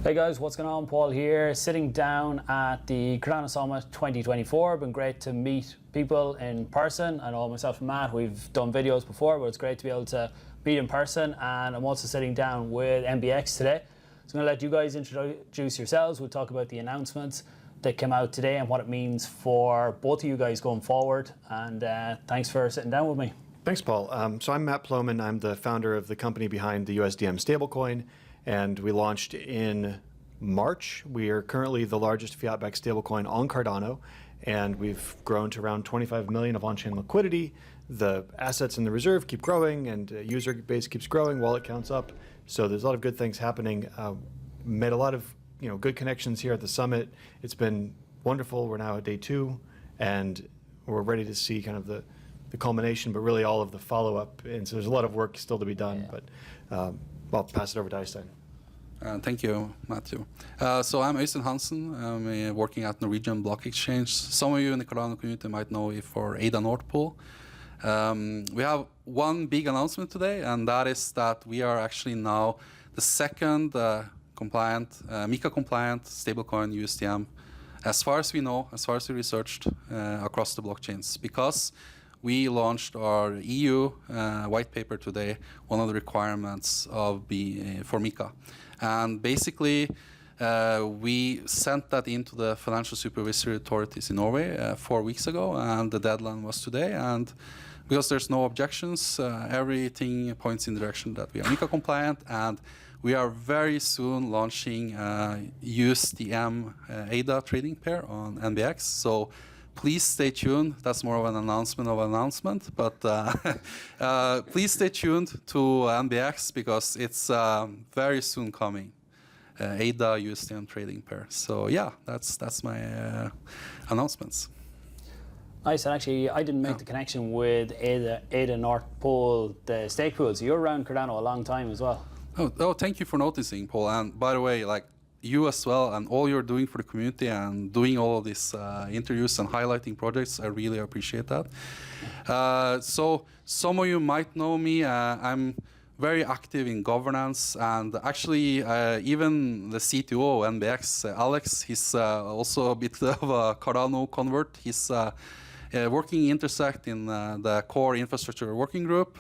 Hey guys, what's going on? Paul here, sitting down at the Cardano Summit 2024. Been great to meet people in person. I know myself and Matt, we've done videos before, but it's great to be able to meet in person. And I'm also sitting down with MBX today. So I'm going to let you guys introduce yourselves. We'll talk about the announcements that came out today and what it means for both of you guys going forward. And thanks for sitting down with me. Thanks, Paul. So I'm Matt Ploman. I'm the founder of the company behind the USDM stablecoin, and we launched in March. We are currently the largest fiat-backed stablecoin on Cardano, and we've grown to around 25 million of on-chain liquidity. The assets in the reserve keep growing, and user base keeps growing, wallet counts up. So there's a lot of good things happening. Made a lot of good connections here at the summit. It's been wonderful. We're now at day 2, and we're ready to see kind of the culmination, but really all of the follow-up. And so there's a lot of work still to be done, but I'll pass it over to Eystein. Thank you, Matthew. So I'm Eystein Hansen. I'm working at Norwegian Block Exchange. Some of you in the Cardano community might know me for ADA Nord Pool. We have one big announcement today, and that is that we are actually now the second compliant, MiCA compliant stablecoin USDM, as far as we know, as far as we researched across the blockchains, because we launched our EU white paper today, one of the requirements for MiCA. And basically, we sent that into the financial supervisory authorities in Norway 4 weeks ago, and the deadline was today. And because there's no objections, everything points in the direction that we are MiCA compliant, and we are very soon launching USDM ADA trading pair on NBX. So please stay tuned. That's more of an announcement of an announcement, but please stay tuned to NBX because it's very soon coming. ADA USDM trading pair. So yeah, that's my announcements. Nice, and actually I didn't make the connection with ADA North Pole, the stake pool. So you're around Cardano a long time as well. Oh, thank you for noticing, Paul. And by the way, you as well, and all you're doing for the community and doing all of these interviews and highlighting projects, I really appreciate that. So some of you might know me. I'm very active in governance, and actually even the CTO of NBX, Alex, he's also a bit of a Cardano convert. He's working Intersect in the core infrastructure working group.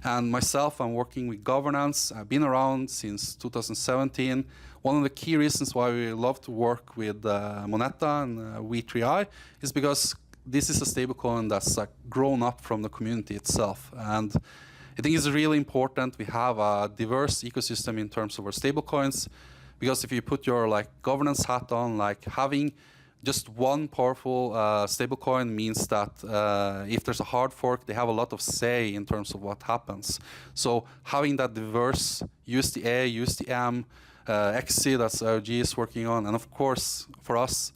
And myself, I'm working with governance. I've been around since 2017. One of the key reasons why we love to work with Moneta and V3I is because this is a stablecoin that's grown up from the community itself. And I think it's really important we have a diverse ecosystem in terms of our stablecoins, because if you put your governance hat on, having just one powerful stablecoin means that if there's a hard fork, they have a lot of say in terms of what happens. So having that diverse USDA, USDM, XC that's IOG is working on, and of course for us,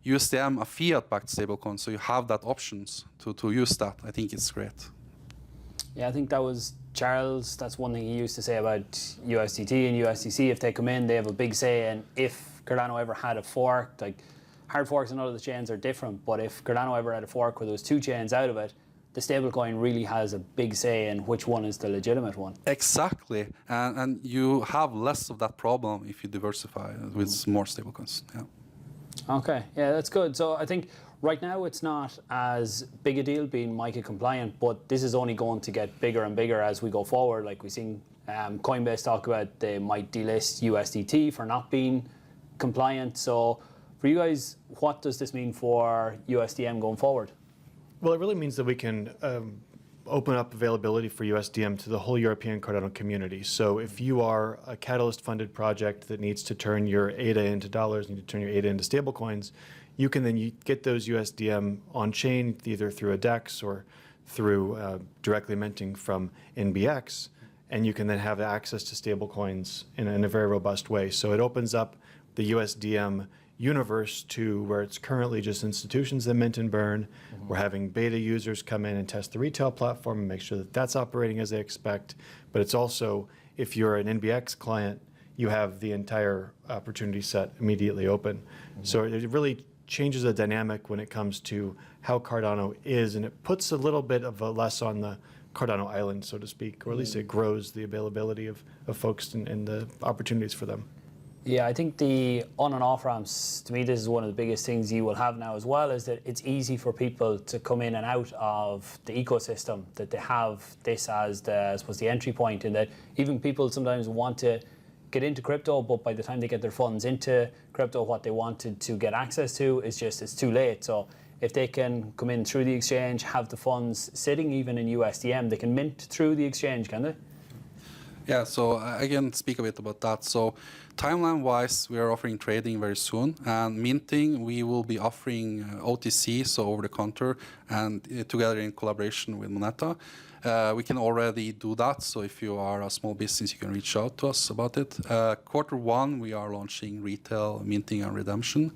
USDM, a fiat-backed stablecoin, so you have that options to use that. I think it's great. Yeah, I think that was Charles. That's one thing he used to say about USDT and USDC. If they come in, they have a big say, and if Cardano ever had a fork, hard forks and other chains are different, but if Cardano ever had a fork where there was 2 chains out of it, the stablecoin really has a big say in which one is the legitimate one. Exactly, and you have less of that problem if you diversify with more stablecoins. Yeah. Okay, yeah, that's good. So I think right now it's not as big a deal being MiCA compliant, but this is only going to get bigger and bigger as we go forward. Like we've seen Coinbase talk about they might delist USDT for not being compliant. So for you guys, what does this mean for USDM going forward? Well, it really means that we can open up availability for USDM to the whole European Cardano community. So if you are a Catalyst-funded project that needs to turn your ADA into dollars, need to turn your ADA into stablecoins, you can then get those USDM on-chain, either through a DEX or through directly minting from NBX, and you can then have access to stablecoins in a very robust way. So it opens up the USDM universe to where it's currently just institutions that mint and burn. We're having beta users come in and test the retail platform and make sure that that's operating as they expect. But it's also, if you're an NBX client, you have the entire opportunity set immediately open. So it really changes the dynamic when it comes to how Cardano is, and it puts a little bit of a less on the Cardano island, so to speak, or at least it grows the availability of folks and the opportunities for them. Yeah, I think the on and off ramps, to me, this is one of the biggest things you will have now as well, is that it's easy for people to come in and out of the ecosystem, that they have this as the, I suppose, the entry point, and that even people sometimes want to get into crypto, but by the time they get their funds into crypto, what they wanted to get access to is just, it's too late. So if they can come in through the exchange, have the funds sitting even in USDM, they can mint through the exchange, can they? Yeah, so I can speak a bit about that. So timeline-wise, we are offering trading very soon, and minting, we will be offering OTC, so over-the-counter, and together in collaboration with Moneta. We can already do that, so if you are a small business, you can reach out to us about it. Q1, we are launching retail minting and redemption.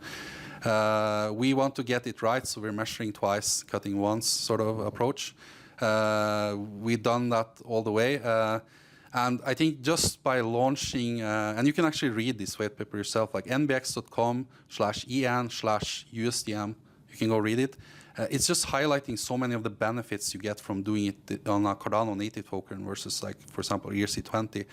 We want to get it right, so we're measuring twice, cutting once sort of approach. We've done that all the way. And I think just by launching, and you can actually read this white paper yourself, like nbx.com/en/USDM, you can go read it. It's just highlighting so many of the benefits you get from doing it on a Cardano native token versus, like, for example, ERC20.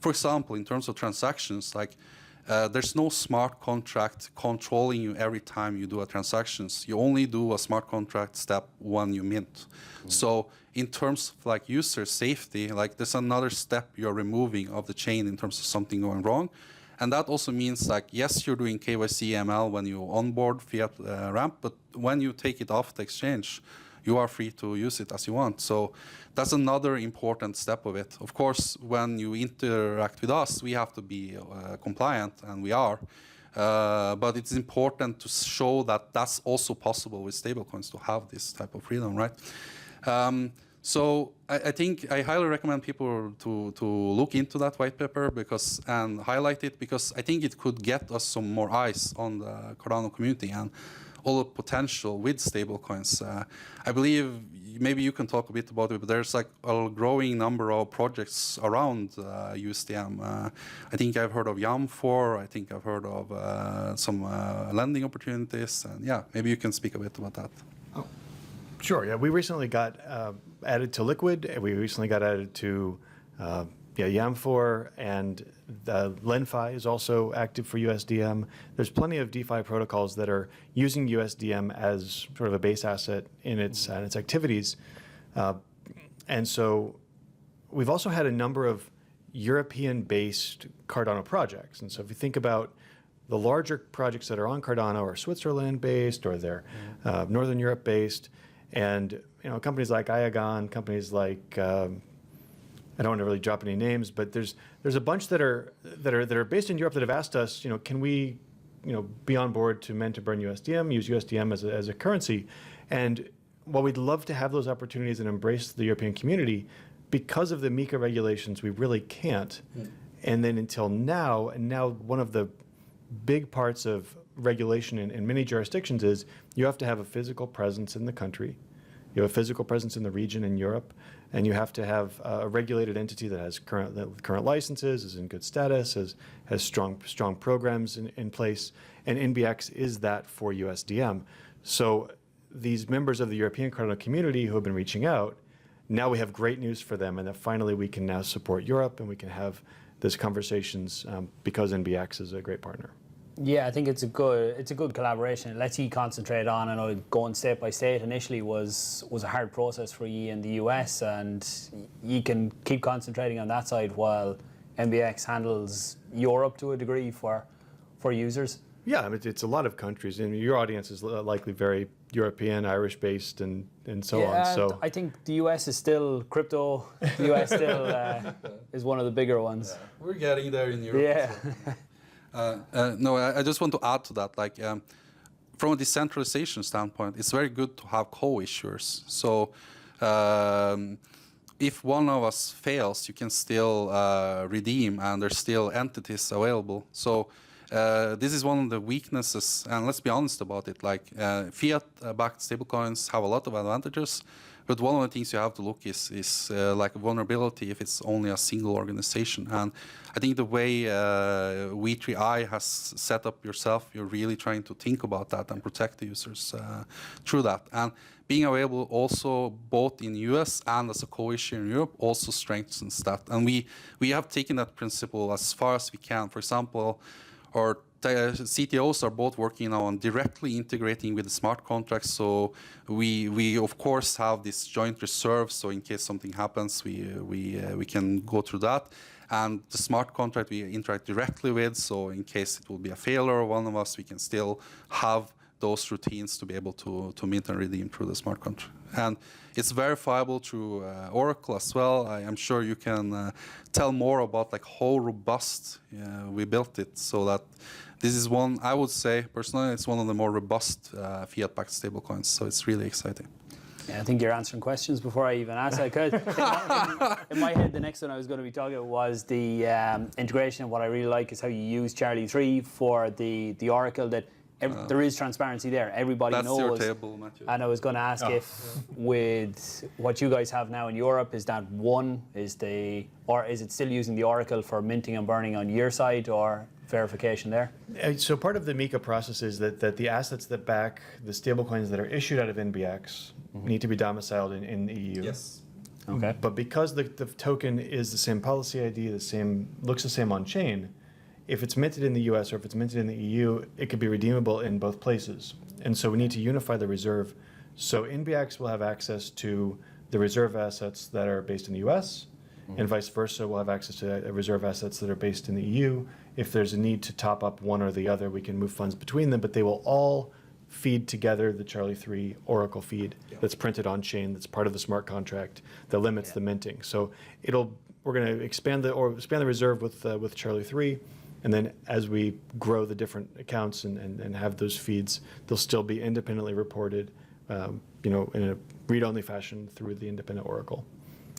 For example, in terms of transactions, like, there's no smart contract controlling you every time you do a transactions. You only do a smart contract step when you mint. So in terms of, like, user safety, like, there's another step you're removing of the chain in terms of something going wrong. And that also means, like, yes, you're doing KYC ML when you onboard fiat ramp, but when you take it off the exchange, you are free to use it as you want. So that's another important step of it. Of course, when you interact with us, we have to be compliant, and we are. But it's important to show that that's also possible with stablecoins, to have this type of freedom, right? So I think I highly recommend people to look into that white paper and highlight it, because I think it could get us some more eyes on the Cardano community and all the potential with stablecoins. I believe maybe you can talk a bit about it, but there's, like, a growing number of projects around USDM. I think I've heard of YAM4, I think I've heard of some lending opportunities, and yeah, maybe you can speak a bit about that. Oh, sure, yeah, we recently got added to Liquid, and we recently got added to YAM4, and LendFi is also active for USDM. There's plenty of DeFi protocols that are using USDM as sort of a base asset in its activities. And so we've also had a number of European-based Cardano projects. And so if you think about the larger projects that are on Cardano are Switzerland-based, or they're Northern Europe-based, and companies like Iagon, companies like I don't want to really drop any names, but there's a bunch that are based in Europe that have asked us, can we, be on board to mint and burn USDM, use USDM as a currency, and while we'd love to have those opportunities and embrace the European community, because of the MiCA regulations, we really can't. And then until now, one of the big parts of regulation in many jurisdictions is you have to have a physical presence in the country, you have a physical presence in the region in Europe, and you have to have a regulated entity that has current licenses, is in good status, has strong programs in place, and NBX is that for USDM. So these members of the European Cardano community who have been reaching out, now we have great news for them, and that finally we can now support Europe, and we can have these conversations because NBX is a great partner. Yeah, I think it's a good collaboration. It lets you concentrate on, I know, going state by state initially was a hard process for you in the US, and you can keep concentrating on that side while NBX handles Europe to a degree for users. Yeah, I mean, it's a lot of countries, and your audience is likely very European, Irish-based, and so on. So I think the US is still crypto. The US still is one of the bigger ones. Yeah, we're getting there in Europe. Yeah. No, I just want to add to that, like, from a decentralization standpoint, it's very good to have co-issuers. So if one of us fails, you can still redeem, and there's still entities available. So this is one of the weaknesses, and let's be honest about it, like fiat-backed stablecoins have a lot of advantages, but one of the things you have to look is like vulnerability if it's only a single organization. And I think the way V3I has set up yourself, you're really trying to think about that and protect the users through that. And being available also both in US and as a co-issuer in Europe also strengthens that. And we have taken that principle as far as we can. For example, our CTOs are both working on directly integrating with the smart contracts. So we of course have this joint reserve. So in case something happens, we can go through that. And the smart contract we interact directly with. So in case it will be a failure of one of us, we can still have those routines to be able to mint and redeem through the smart contract. And it's verifiable through Oracle as well. I am sure you can tell more about like how robust we built it, so that this is one, I would say personally, it's one of the more robust fiat-backed stablecoins. So it's really exciting. Yeah, I think you're answering questions before I even ask. In my head, the next one I was going to be talking about was the integration. What I really like is how you use Charlie 3 for the Oracle, that there is transparency there. Everybody knows. That's your table, Matthew. And I was going to ask if with what you guys have now in Europe, is that or is it still using the Oracle for minting and burning on your side, or verification there? So part of the MiCA process is that the assets that back the stablecoins that are issued out of NBX need to be domiciled in the EU. Yes. Okay. But because the token is the same policy ID, looks the same on chain, if it's minted in the US or if it's minted in the EU, it could be redeemable in both places. And so we need to unify the reserve. So NBX will have access to the reserve assets that are based in the US, and vice versa, we'll have access to reserve assets that are based in the EU. If there's a need to top up one or the other, we can move funds between them, but they will all feed together the Charlie 3 Oracle feed that's printed on chain, that's part of the smart contract that limits the minting. So we're going to expand the reserve with Charlie 3, and then as we grow the different accounts and have those feeds, they'll still be independently reported, in a read-only fashion through the independent Oracle.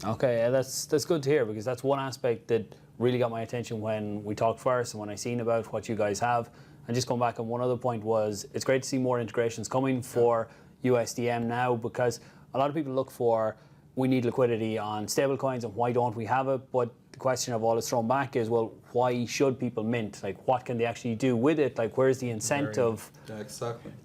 Okay, yeah, that's good to hear, because that's one aspect that really got my attention when we talked first and when I seen about what you guys have. And just going back on one other point was, it's great to see more integrations coming for USDM now, because a lot of people look for, we need liquidity on stablecoins and why don't we have it? But the question I've always thrown back is, well, why should people mint? Like, what can they actually do with it? Like, where's the incentive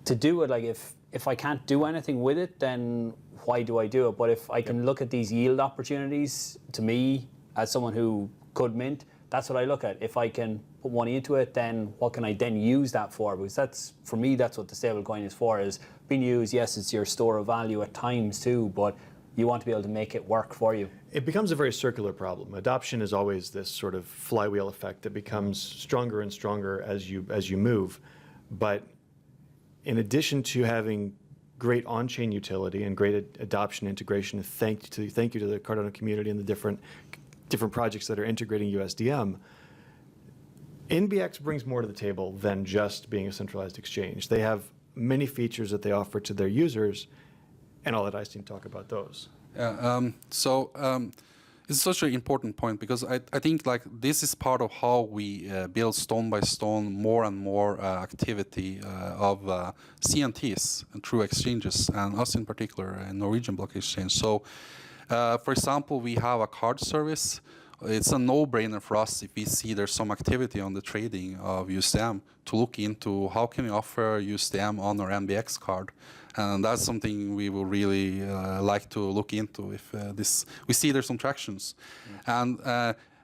to do it? Like, if I can't do anything with it, then why do I do it? But if I can look at these yield opportunities, to me, as someone who could mint, that's what I look at. If I can put money into it, then what can I then use that for? Because for me, that's what the stablecoin is for, is being used. Yes, it's your store of value at times too, but you want to be able to make it work for you. It becomes a very circular problem. Adoption is always this sort of flywheel effect that becomes stronger and stronger as you move. But in addition to having great on-chain utility and great adoption integration, thank you to the Cardano community and the different projects that are integrating USDM, NBX brings more to the table than just being a centralized exchange. They have many features that they offer to their users, and I'll let Eysteinh talk about those. It's such an important point, because I think like this is part of how we build stone by stone more and more activity of CNTs through exchanges, and us in particular, Norwegian Block Exchange. So, for example, we have a card service. It's a no-brainer for us if we see there's some activity on the trading of USDM to look into how can we offer USDM on our NBX card. And that's something we will really like to look into if we see there's some tractions. And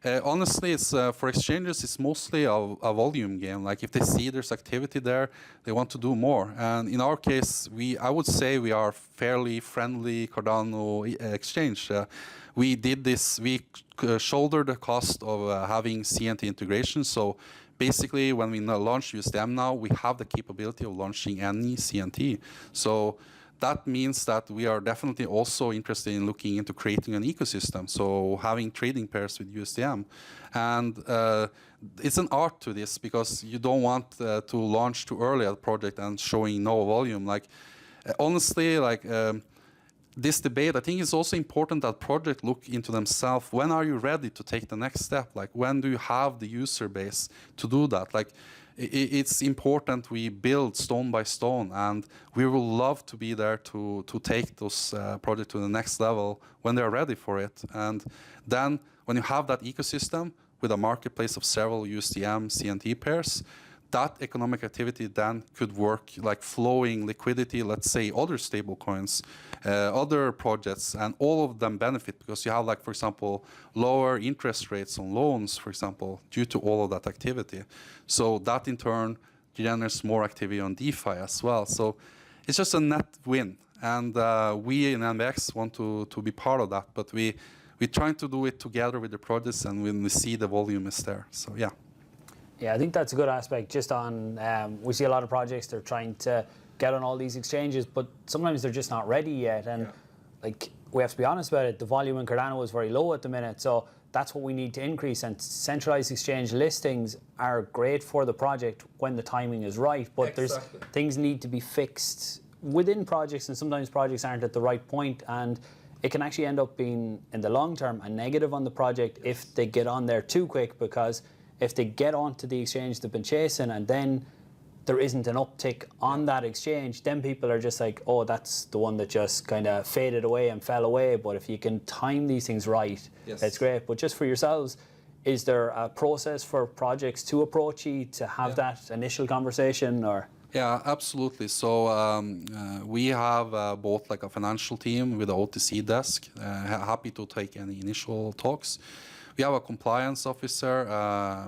honestly, it's for exchanges, it's mostly a volume game. Like if they see there's activity there, they want to do more. And in our case, I would say we are fairly friendly Cardano exchange. We did this, we shouldered the cost of having CNT integration. So basically, when we launch USDM now, we have the capability of launching any CNT. So that means that we are definitely also interested in looking into creating an ecosystem. So having trading pairs with USDM. And it's an art to this, because you don't want to launch too early a project and showing no volume. Like, honestly, like, this debate, I think it's also important that projects look into themselves. When are you ready to take the next step? Like, when do you have the user base to do that? Like, it's important we build stone by stone, and we will love to be there to take those projects to the next level when they're ready for it. And then when you have that ecosystem with a marketplace of several USDM CNT pairs, that economic activity then could work like flowing liquidity, let's say other stablecoins, other projects, and all of them benefit because you have, like, for example, lower interest rates on loans, for example, due to all of that activity. So that in turn generates more activity on DeFi as well. So it's just a net win. And we in MBX want to be part of that, but we're trying to do it together with the projects, and when we see the volume is there. So yeah. Yeah, I think that's a good aspect. Just on, we see a lot of projects, they're trying to get on all these exchanges, but sometimes they're just not ready yet. And like, we have to be honest about it, the volume in Cardano is very low at the minute. So that's what we need to increase. And centralized exchange listings are great for the project when the timing is right. But there's things need to be fixed within projects, and sometimes projects aren't at the right point. And it can actually end up being, in the long term, a negative on the project if they get on there too quick, because if they get onto the exchange they've been chasing and then there isn't an uptick on that exchange, then people are just like, oh, that's the one that just kind of faded away and fell away. But if you can time these things right, that's great. But just for yourselves, is there a process for projects to approach you to have that initial conversation? Or? Yeah, absolutely. So we have both like a financial team with the OTC desk, happy to take any initial talks. We have a compliance officer.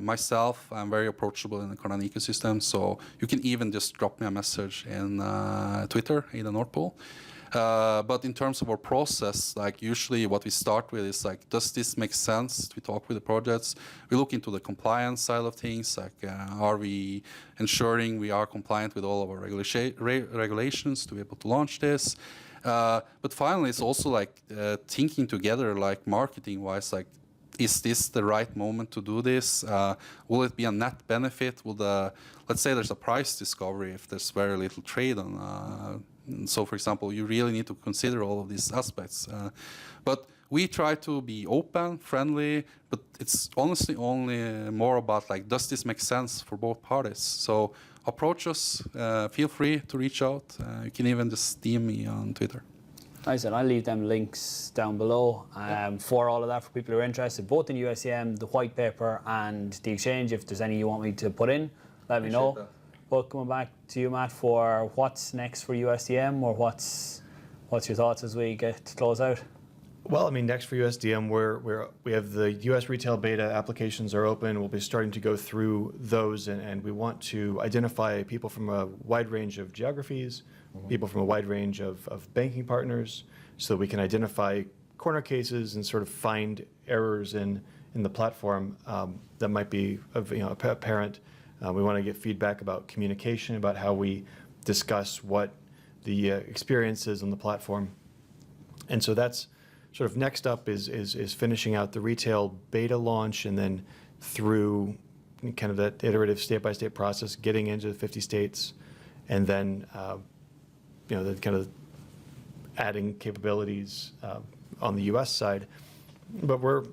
Myself, I'm very approachable in the Cardano ecosystem, so you can even just drop me a message in Twitter, Ada Nordpool. But in terms of our process, like usually what we start with is like, does this make sense? We talk with the projects. We look into the compliance side of things, like are we ensuring we are compliant with all of our regulations to be able to launch this? But finally, it's also like thinking together, like marketing-wise, like, is this the right moment to do this? Will it be a net benefit? Let's say there's a price discovery if there's very little trade on. So, for example, you really need to consider all of these aspects. But we try to be open, friendly, but it's honestly only more about like, does this make sense for both parties? So approach us, feel free to reach out. You can even just DM me on Twitter. Nice, and I'll leave them links down below for all of that for people who are interested, both in USDM, the white paper, and the exchange. If there's any you want me to put in, let me know. That. But coming back to you, Matt, for what's next for USDM, or what's your thoughts as we get to close out? Well, I mean, next for USDM, we have the US retail beta applications are open. We'll be starting to go through those, and we want to identify people from a wide range of geographies, people from a wide range of banking partners, so that we can identify corner cases and sort of find errors in the platform that might be apparent. We want to get feedback about communication, about how we discuss what the experience is on the platform. And so that's sort of next up is finishing out the retail beta launch, and then through kind of that iterative state-by-state process, getting into the 50 states, and then the kind of adding capabilities on the US side. But we're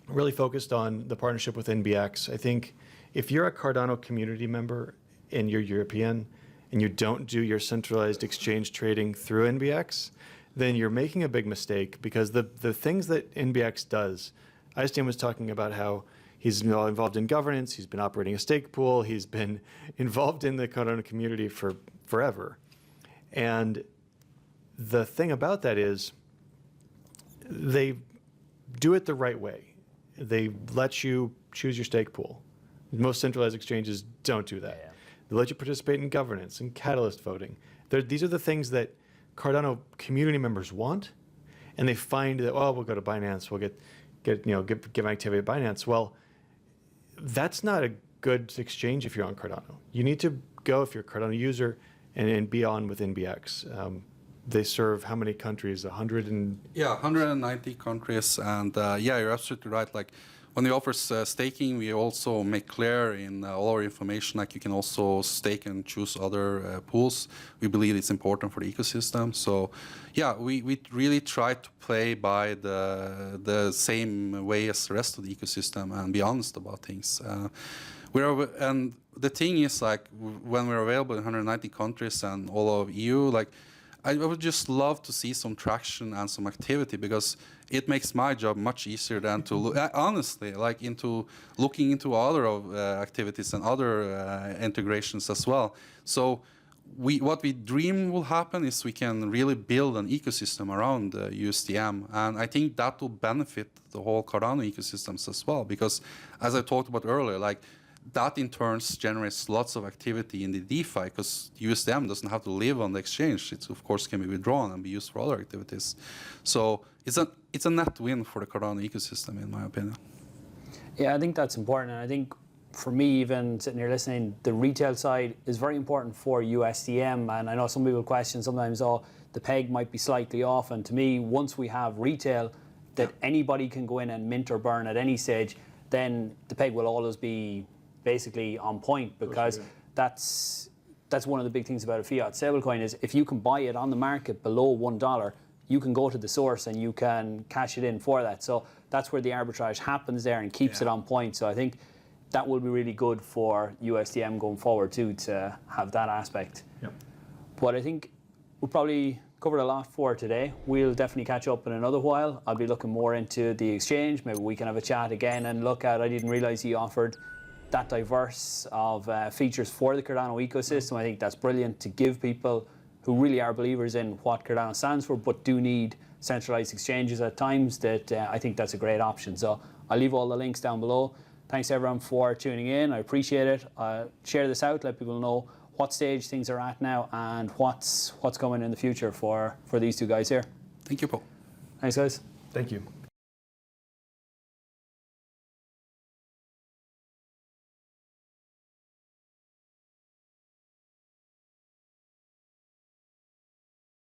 really focused on the partnership with NBX. I think if you're a Cardano community member and you're European and you don't do your centralized exchange trading through NBX, then you're making a big mistake, because the things that NBX does, Eysteinh was talking about how he's involved in governance, he's been operating a stake pool, he's been involved in the Cardano community for forever. And the thing about that is they do it the right way. They let you choose your stake pool. Most centralized exchanges don't do that. They let you participate in governance and catalyst voting. These are the things that Cardano community members want, and they find that, oh, we'll go to Binance, we'll give activity at Binance. Well, that's not a good exchange if you're on Cardano. You need to go, if you're a Cardano user, and be on with NBX. They serve how many countries? 190 countries, and you're absolutely right. Like, when we offer staking, we also make clear in all our information, like you can also stake and choose other pools. We believe it's important for the ecosystem. So yeah, we really try to play by the same way as the rest of the ecosystem and be honest about things. And the thing is, like, when we're available in 190 countries and all of EU, like, I would just love to see some traction and some activity, because it makes my job much easier than to look, honestly, like into looking into other activities and other integrations as well. So what we dream will happen is we can really build an ecosystem around USDM, and I think that will benefit the whole Cardano ecosystems as well, because as I talked about earlier, like that in turn generates lots of activity in the DeFi, because USDM doesn't have to live on the exchange. It of course can be withdrawn and be used for other activities. So it's a net win for the Cardano ecosystem, in my opinion. Yeah, I think that's important, and I think for me, even sitting here listening, the retail side is very important for USDM. And I know some people question sometimes, oh, the peg might be slightly off. And to me, once we have retail that anybody can go in and mint or burn at any stage, then the peg will always be basically on point, because that's one of the big things about a fiat stablecoin is if you can buy it on the market below $1, you can go to the source and you can cash it in for that. So that's where the arbitrage happens there and keeps it on point. So I think that will be really good for USDM going forward too, to have that aspect. Yep. But I think we'll probably covered a lot for today. We'll definitely catch up in another while. I'll be looking more into the exchange. Maybe we can have a chat again and look at, I didn't realize he offered that diverse of features for the Cardano ecosystem. I think that's brilliant to give people who really are believers in what Cardano stands for, but do need centralized exchanges at times, that I think that's a great option. So I'll leave all the links down below. Thanks everyone for tuning in. I appreciate it. Share this out, let people know what stage things are at now and what's coming in the future for these two guys here. Thank you, Paul. Thanks, guys. Thank you.